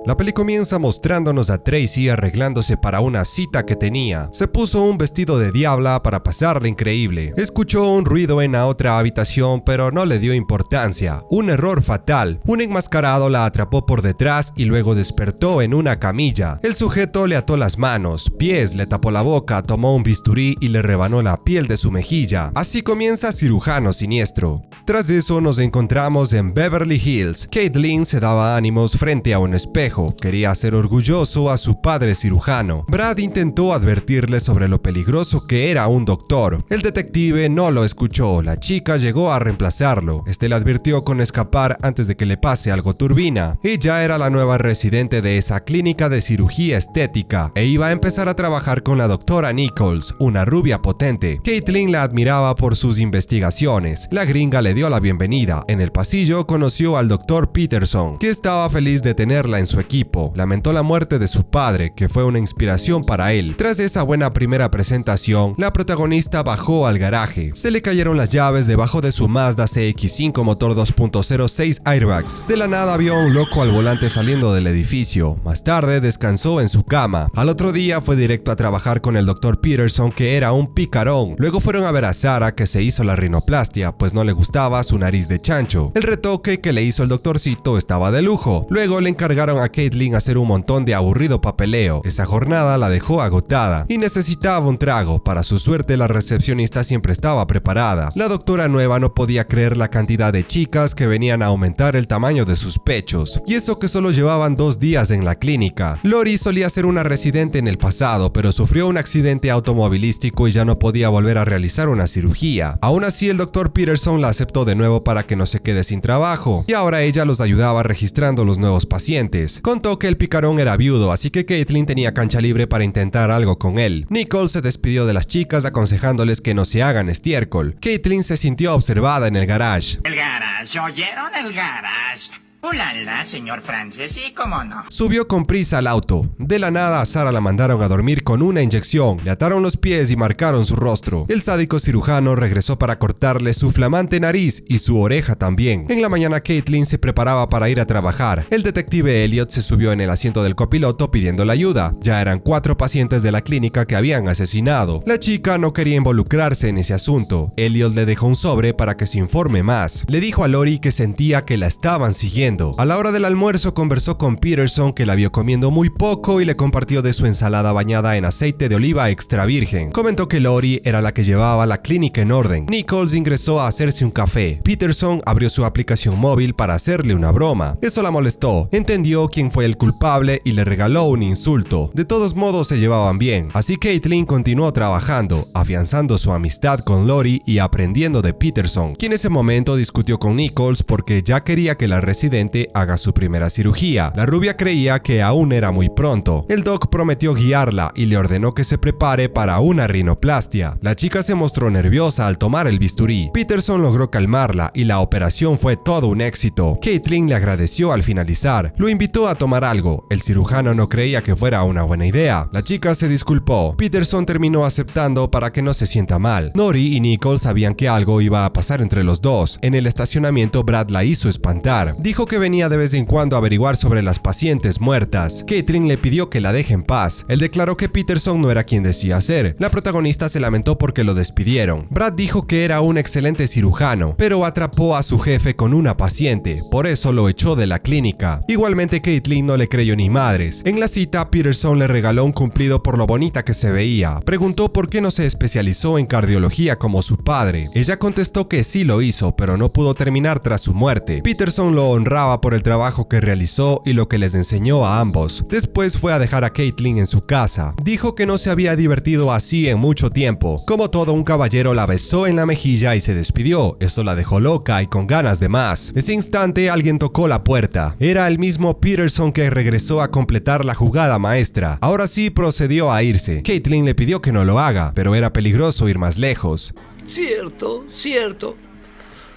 La peli comienza mostrándonos a Tracy arreglándose para una cita que tenía. Se puso un vestido de diabla para pasarla increíble. Escuchó un ruido en la otra habitación, pero no le dio importancia. Un error fatal. Un enmascarado la atrapó por detrás y luego despertó en una camilla. El sujeto le ató las manos, pies, le tapó la boca, tomó un bisturí y le rebanó la piel de su mejilla. Así comienza Cirujano Siniestro. Tras eso nos encontramos en Beverly Hills. Caitlin se daba ánimos frente a un espejo. Quería hacer orgulloso a su padre cirujano. Brad intentó advertirle sobre lo peligroso que era un doctor. El detective no lo escuchó. La chica llegó a reemplazarlo. Este le advirtió con escapar antes de que le pase algo turbina. Ella era la nueva residente de esa clínica de cirugía estética e iba a empezar a trabajar con la doctora Nichols, una rubia potente. Caitlin la admiraba por sus investigaciones. La gringa le dio la bienvenida. En el pasillo conoció al doctor Peterson, que estaba feliz de tenerla en su equipo. Lamentó la muerte de su padre, que fue una inspiración para él. Tras esa buena primera presentación, la protagonista bajó al garaje. Se le cayeron las llaves debajo de su Mazda CX-5 motor 2.0 6 airbags. De la nada vio a un loco al volante saliendo del edificio. Más tarde descansó en su cama. Al otro día fue directo a trabajar con el Dr. Peterson, que era un picarón. Luego fueron a ver a Sarah, que se hizo la rinoplastia, pues no le gustaba su nariz de chancho. El retoque que le hizo el doctorcito estaba de lujo. Luego le encargaron a Caitlin hacer un montón de aburrido papeleo. Esa jornada la dejó agotada y necesitaba un trago. Para su suerte, la recepcionista siempre estaba preparada. La doctora nueva no podía creer la cantidad de chicas que venían a aumentar el tamaño de sus pechos. Y eso que solo llevaban 2 días en la clínica. Lori solía ser una residente en el pasado, pero sufrió un accidente automovilístico y ya no podía volver a realizar una cirugía. Aún así, el doctor Peterson la aceptó de nuevo para que no se quede sin trabajo. Y ahora ella los ayudaba registrando los nuevos pacientes. Contó que el picarón era viudo, así que Caitlin tenía cancha libre para intentar algo con él. Nicole se despidió de las chicas aconsejándoles que no se hagan estiércol. Caitlin se sintió observada en el garage. El garage, ¿oyeron el garage? ¡Ulala, señor Francis! ¿Y cómo no? Subió con prisa al auto. De la nada a Sarah la mandaron a dormir con una inyección, le ataron los pies y marcaron su rostro. El sádico cirujano regresó para cortarle su flamante nariz y su oreja también. En la mañana Caitlin se preparaba para ir a trabajar. El detective Elliot se subió en el asiento del copiloto pidiendo la ayuda. Ya eran 4 pacientes de la clínica que habían asesinado. La chica no quería involucrarse en ese asunto. Elliot le dejó un sobre para que se informe más. Le dijo a Lori que sentía que la estaban siguiendo. A la hora del almuerzo conversó con Peterson, que la vio comiendo muy poco y le compartió de su ensalada bañada en aceite de oliva extra virgen. Comentó que Lori era la que llevaba la clínica en orden. Nichols ingresó a hacerse un café. Peterson abrió su aplicación móvil para hacerle una broma. Eso la molestó. Entendió quién fue el culpable y le regaló un insulto. De todos modos se llevaban bien. Así Caitlin continuó trabajando, afianzando su amistad con Lori y aprendiendo de Peterson, quien en ese momento discutió con Nichols porque ya quería que la residente haga su primera cirugía. La rubia creía que aún era muy pronto. El doc prometió guiarla y le ordenó que se prepare para una rinoplastia. La chica se mostró nerviosa al tomar el bisturí. Peterson logró calmarla y la operación fue todo un éxito. Caitlin le agradeció al finalizar. Lo invitó a tomar algo. El cirujano no creía que fuera una buena idea. La chica se disculpó. Peterson terminó aceptando para que no se sienta mal. Lori y Nicole sabían que algo iba a pasar entre los dos. En el estacionamiento, Brad la hizo espantar. Dijo que venía de vez en cuando a averiguar sobre las pacientes muertas. Caitlin le pidió que la deje en paz. Él declaró que Peterson no era quien decía ser. La protagonista se lamentó porque lo despidieron. Brad dijo que era un excelente cirujano, pero atrapó a su jefe con una paciente, por eso lo echó de la clínica. Igualmente Caitlin no le creyó ni madres. En la cita, Peterson le regaló un cumplido por lo bonita que se veía. Preguntó por qué no se especializó en cardiología como su padre. Ella contestó que sí lo hizo, pero no pudo terminar tras su muerte. Peterson lo honraba por el trabajo que realizó y lo que les enseñó a ambos. Después fue a dejar a Caitlin en su casa. Dijo que no se había divertido así en mucho tiempo. Como todo un caballero, la besó en la mejilla y se despidió. Eso la dejó loca y con ganas de más. Ese instante alguien tocó la puerta. Era el mismo Peterson que regresó a completar la jugada maestra. Ahora sí procedió a irse. Caitlin le pidió que no lo haga, pero era peligroso ir más lejos. Cierto.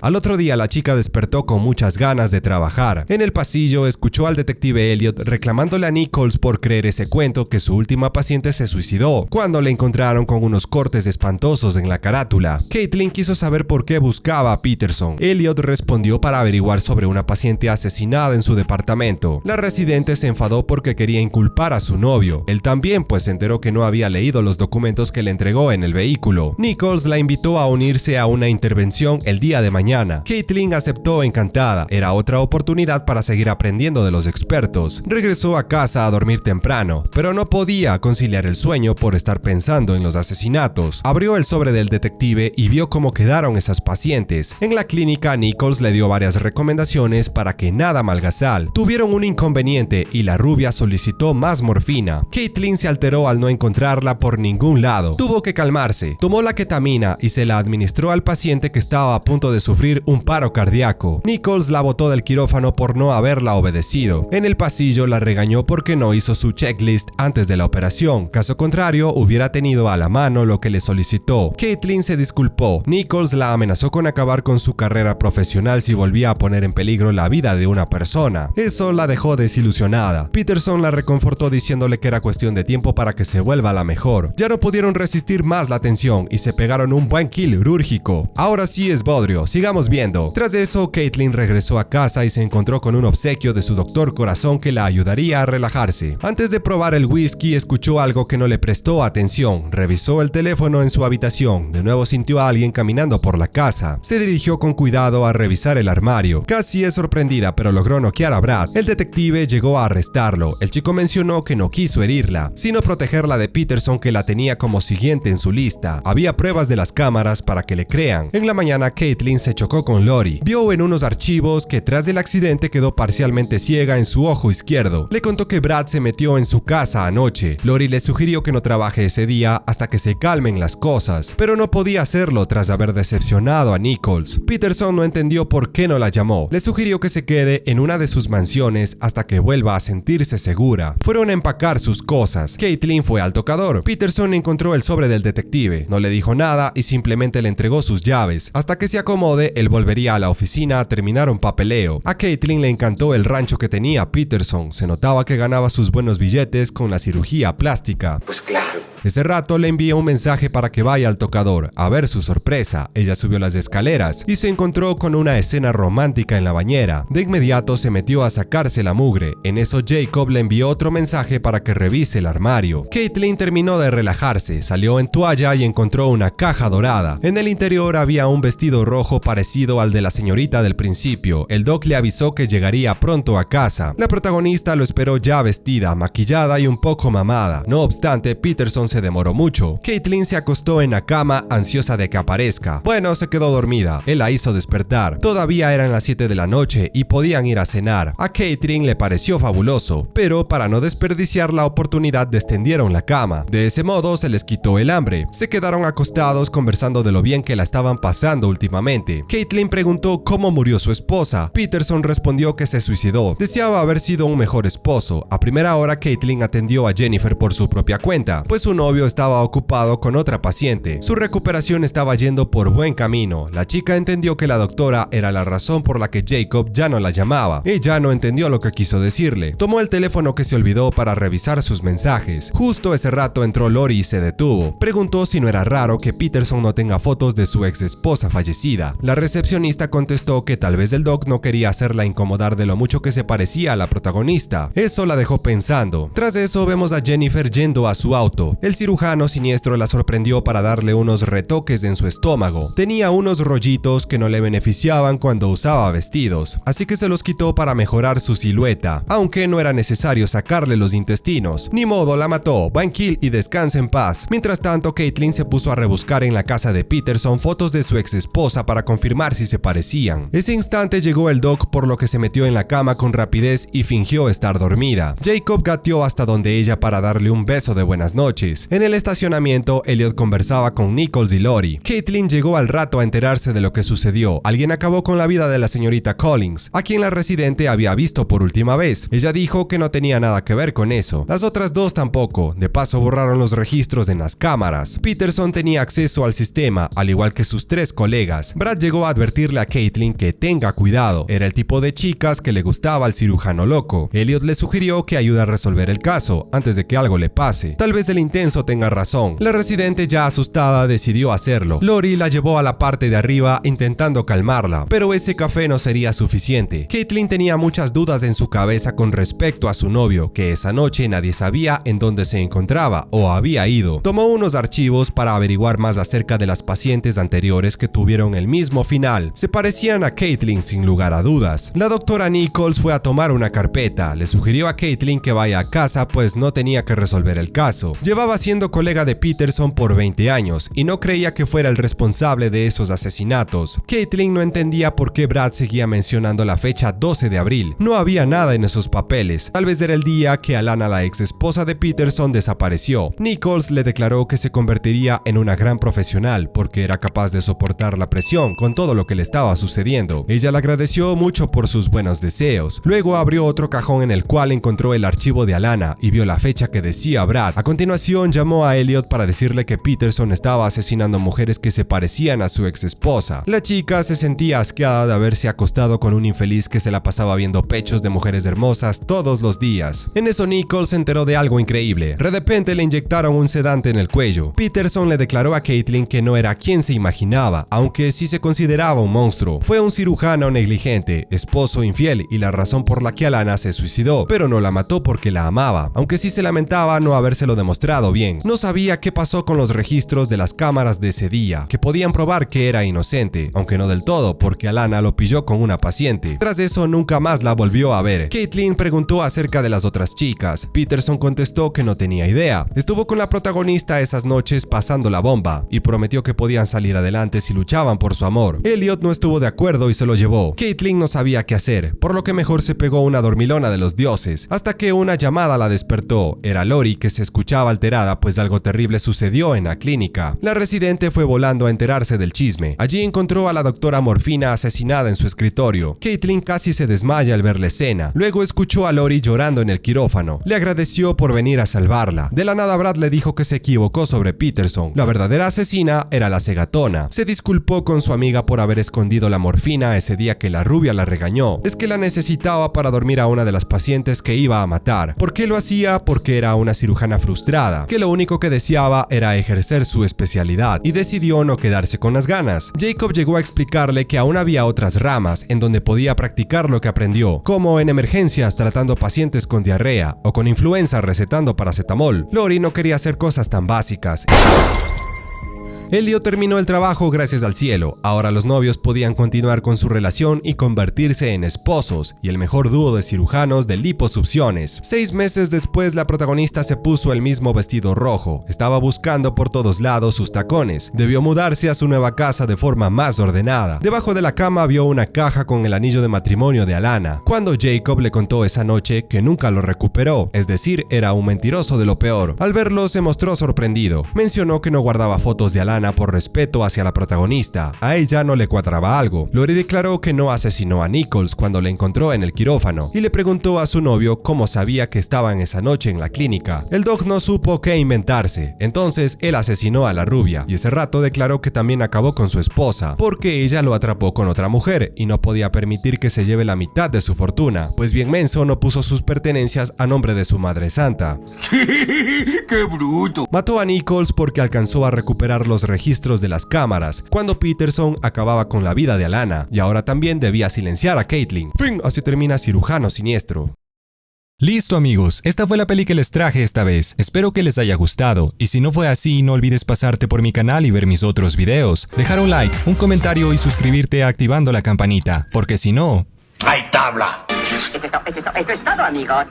Al otro día la chica despertó con muchas ganas de trabajar. En el pasillo escuchó al detective Elliot reclamándole a Nichols por creer ese cuento que su última paciente se suicidó, cuando le encontraron con unos cortes espantosos en la carátula. Caitlin quiso saber por qué buscaba a Peterson. Elliot respondió para averiguar sobre una paciente asesinada en su departamento. La residente se enfadó porque quería inculpar a su novio. Él también, pues se enteró que no había leído los documentos que le entregó en el vehículo. Nichols la invitó a unirse a una intervención el día de mañana. Caitlin aceptó encantada. Era otra oportunidad para seguir aprendiendo de los expertos. Regresó a casa a dormir temprano, pero no podía conciliar el sueño por estar pensando en los asesinatos. Abrió el sobre del detective y vio cómo quedaron esas pacientes. En la clínica, Nichols le dio varias recomendaciones para que nada malgasal. Tuvieron un inconveniente y la rubia solicitó más morfina. Caitlin se alteró al no encontrarla por ningún lado. Tuvo que calmarse. Tomó la ketamina y se la administró al paciente que estaba a punto de sufrir un paro cardíaco. Nichols la botó del quirófano por no haberla obedecido. En el pasillo la regañó porque no hizo su checklist antes de la operación. Caso contrario, hubiera tenido a la mano lo que le solicitó. Caitlin se disculpó. Nichols la amenazó con acabar con su carrera profesional si volvía a poner en peligro la vida de una persona. Eso la dejó desilusionada. Peterson la reconfortó diciéndole que era cuestión de tiempo para que se vuelva la mejor. Ya no pudieron resistir más la tensión y se pegaron un buen quirúrgico. Ahora sí es bodrio, sigamos viendo. Tras eso, Caitlin regresó a casa y se encontró con un obsequio de su doctor corazón que la ayudaría a relajarse. Antes de probar el whisky, escuchó algo que no le prestó atención. Revisó el teléfono en su habitación. De nuevo sintió a alguien caminando por la casa. Se dirigió con cuidado a revisar el armario. Casi es sorprendida, pero logró noquear a Brad. El detective llegó a arrestarlo. El chico mencionó que no quiso herirla, sino protegerla de Peterson, que la tenía como siguiente en su lista. Había pruebas de las cámaras para que le crean. En la mañana, Caitlin se chocó con Lori. Vio en unos archivos que tras del accidente quedó parcialmente ciega en su ojo izquierdo. Le contó que Brad se metió en su casa anoche. Lori le sugirió que no trabaje ese día hasta que se calmen las cosas, pero no podía hacerlo tras haber decepcionado a Nichols. Peterson no entendió por qué no la llamó. Le sugirió que se quede en una de sus mansiones hasta que vuelva a sentirse segura. Fueron a empacar sus cosas. Caitlin fue al tocador. Peterson encontró el sobre del detective. No le dijo nada y simplemente le entregó sus llaves. Hasta que se acomode, él volvería a la oficina a terminar un papeleo. A Caitlin le encantó el rancho que tenía Peterson. Se notaba que ganaba sus buenos billetes con la cirugía plástica. Pues claro. Ese rato le envió un mensaje para que vaya al tocador. A ver su sorpresa, ella subió las escaleras y se encontró con una escena romántica en la bañera. De inmediato se metió a sacarse la mugre. En eso Jacob le envió otro mensaje para que revise el armario. Caitlin terminó de relajarse, salió en toalla y encontró una caja dorada. En el interior había un vestido rojo parecido al de la señorita del principio. El doc le avisó que llegaría pronto a casa. La protagonista lo esperó ya vestida, maquillada y un poco mamada. No obstante, Peterson se demoró mucho. Caitlin se acostó en la cama ansiosa de que aparezca. Bueno, se quedó dormida. Él la hizo despertar. Todavía eran las 7 de la noche y podían ir a cenar. A Caitlin le pareció fabuloso, pero para no desperdiciar la oportunidad descendieron la cama. De ese modo se les quitó el hambre. Se quedaron acostados conversando de lo bien que la estaban pasando últimamente. Caitlin preguntó cómo murió su esposa. Peterson respondió que se suicidó. Deseaba haber sido un mejor esposo. A primera hora, Caitlin atendió a Jennifer por su propia cuenta, pues su novio estaba ocupado con otra paciente. Su recuperación estaba yendo por buen camino. La chica entendió que la doctora era la razón por la que Jacob ya no la llamaba. Ella no entendió lo que quiso decirle. Tomó el teléfono que se olvidó para revisar sus mensajes. Justo ese rato entró Lori y se detuvo. Preguntó si no era raro que Peterson no tenga fotos de su ex esposa fallecida. La recepcionista contestó que tal vez el doc no quería hacerla incomodar de lo mucho que se parecía a la protagonista. Eso la dejó pensando. Tras eso vemos a Jennifer yendo a su auto. El cirujano siniestro la sorprendió para darle unos retoques en su estómago. Tenía unos rollitos que no le beneficiaban cuando usaba vestidos, así que se los quitó para mejorar su silueta, aunque no era necesario sacarle los intestinos. Ni modo, la mató. Buen kill y descansa en paz. Mientras tanto, Caitlin se puso a rebuscar en la casa de Peterson fotos de su ex esposa para confirmar si se parecían. Ese instante llegó el doc, por lo que se metió en la cama con rapidez y fingió estar dormida. Jacob gateó hasta donde ella para darle un beso de buenas noches. noches. En el estacionamiento, Elliot conversaba con Nichols y Lori. Caitlin llegó al rato a enterarse de lo que sucedió. Alguien acabó con la vida de la señorita Collins, a quien la residente había visto por última vez. Ella dijo que no tenía nada que ver con eso. Las otras dos tampoco. De paso borraron los registros en las cámaras. Peterson tenía acceso al sistema, al igual que sus 3 colegas. Brad llegó a advertirle a Caitlin que tenga cuidado. Era el tipo de chicas que le gustaba al cirujano loco. Elliot le sugirió que ayude a resolver el caso, antes de que algo le pase. Tal vez el intenso tenga razón. La residente, ya asustada, decidió hacerlo. Lori la llevó a la parte de arriba intentando calmarla, pero ese café no sería suficiente. Caitlin tenía muchas dudas en su cabeza con respecto a su novio, que esa noche nadie sabía en dónde se encontraba o había ido. Tomó unos archivos para averiguar más acerca de las pacientes anteriores que tuvieron el mismo final. Se parecían a Caitlin sin lugar a dudas. La doctora Nichols fue a tomar una carpeta. Le sugirió a Caitlin que vaya a casa, pues no tenía que resolver el caso. Llevaba siendo colega de Peterson por 20 años y no creía que fuera el responsable de esos asesinatos. Caitlin no entendía por qué Brad seguía mencionando la fecha 12 de abril. No había nada en esos papeles. Tal vez era el día que Alana, la ex esposa de Peterson, desapareció. Nichols le declaró que se convertiría en una gran profesional porque era capaz de soportar la presión con todo lo que le estaba sucediendo. Ella le agradeció mucho por sus buenos deseos. Luego abrió otro cajón en el cual encontró el archivo de Alana y vio la fecha que decía Brad. A continuación llamó a Elliot para decirle que Peterson estaba asesinando mujeres que se parecían a su ex esposa. La chica se sentía asqueada de haberse acostado con un infeliz que se la pasaba viendo pechos de mujeres hermosas todos los días. En eso Nichols se enteró de algo increíble. De repente le inyectaron un sedante en el cuello. Peterson le declaró a Caitlin que no era quien se imaginaba, aunque sí se consideraba un monstruo. Fue un cirujano negligente, esposo infiel y la razón por la que Alana se suicidó, pero no la mató porque la amaba, aunque sí se lamentaba no habérselo demostrado bien. No sabía qué pasó con los registros de las cámaras de ese día, que podían probar que era inocente, aunque no del todo, porque Alana lo pilló con una paciente. Tras eso nunca más la volvió a ver. Caitlin preguntó acerca de las otras chicas. Peterson contestó que no tenía idea. Estuvo con la protagonista esas noches pasando la bomba y prometió que podían salir adelante si luchaban por su amor. Elliot no estuvo de acuerdo y se lo llevó. Caitlin no sabía qué hacer, por lo que mejor se pegó una dormilona de los dioses, hasta que una llamada la despertó. Era Lori, que se escuchaba alterada pues algo terrible sucedió en la clínica. La residente fue volando a enterarse del chisme. Allí encontró a la doctora Morfina asesinada en su escritorio. Caitlin casi se desmaya al ver la escena. Luego escuchó a Lori llorando en el quirófano. Le agradeció por venir a salvarla. De la nada Brad le dijo que se equivocó sobre Peterson. La verdadera asesina era la cegatona. Se disculpó con su amiga por haber escondido la morfina ese día que la rubia la regañó. Es que la necesitaba para dormir a una de las pacientes que iba a matar. ¿Por qué lo hacía? Porque era una cirujana frustrada, que lo único que deseaba era ejercer su especialidad y decidió no quedarse con las ganas. Jacob llegó a explicarle que aún había otras ramas en donde podía practicar lo que aprendió, como en emergencias tratando pacientes con diarrea o con influenza recetando paracetamol. Lori no quería hacer cosas tan básicas. Elliot terminó el trabajo gracias al cielo. Ahora los novios podían continuar con su relación y convertirse en esposos y el mejor dúo de cirujanos de liposucciones. 6 meses después, la protagonista se puso el mismo vestido rojo. Estaba buscando por todos lados sus tacones. Debió mudarse a su nueva casa de forma más ordenada. Debajo de la cama vio una caja con el anillo de matrimonio de Alana. Cuando Jacob le contó esa noche que nunca lo recuperó, es decir, era un mentiroso de lo peor. Al verlo se mostró sorprendido. Mencionó que no guardaba fotos de Alana por respeto hacia la protagonista. A ella no le cuadraba algo. Lori declaró que no asesinó a Nichols cuando le encontró en el quirófano y le preguntó a su novio cómo sabía que estaban esa noche en la clínica. El doc no supo qué inventarse. Entonces él asesinó a la rubia y ese rato declaró que también acabó con su esposa porque ella lo atrapó con otra mujer y no podía permitir que se lleve la mitad de su fortuna, pues bien menso no puso sus pertenencias a nombre de su madre santa. ¡Qué bruto! Mató a Nichols porque alcanzó a recuperar los registros de las cámaras cuando Peterson acababa con la vida de Alana y ahora también debía silenciar a Caitlin. Fin, así termina Cirujano Siniestro. Listo amigos, esta fue la peli que les traje esta vez. Espero que les haya gustado y si no fue así no olvides pasarte por mi canal y ver mis otros videos. Dejar un like, un comentario y suscribirte activando la campanita, porque si no... ¡Hay tabla! Eso es todo, amigos.